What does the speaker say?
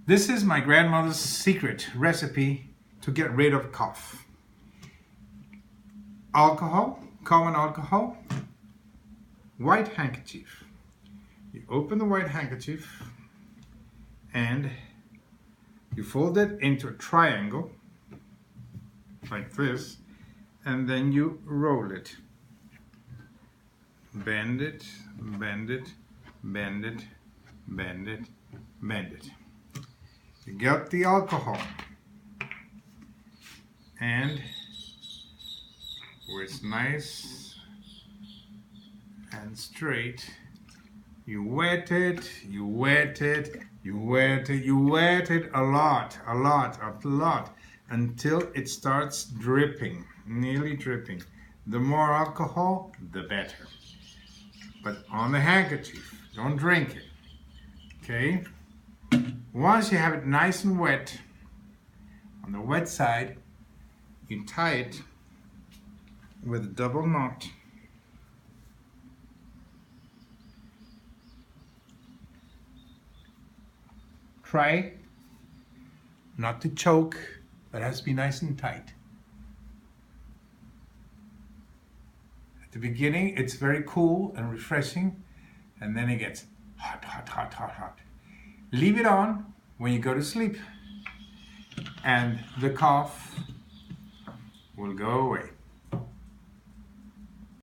This is my grandmother's secret recipe to get rid of cough. Alcohol, common alcohol, white handkerchief. You open the white handkerchief and you fold it into a triangle like this, and then you roll it. Bend it, bend it, bend it, bend it, bend it. You get the alcohol, and where it's nice and straight, you wet it, you wet it, you wet it, you wet it a lot, until it starts dripping, nearly dripping. The more alcohol, the better. But on the handkerchief, don't drink it, okay? Once you have it nice and wet, on the wet side, you tie it with a double knot. Try not to choke, but it has to be nice and tight. At the beginning, it's very cool and refreshing, and then it gets hot, hot, hot, hot, hot. Leave it on when you go to sleep, and the cough will go away.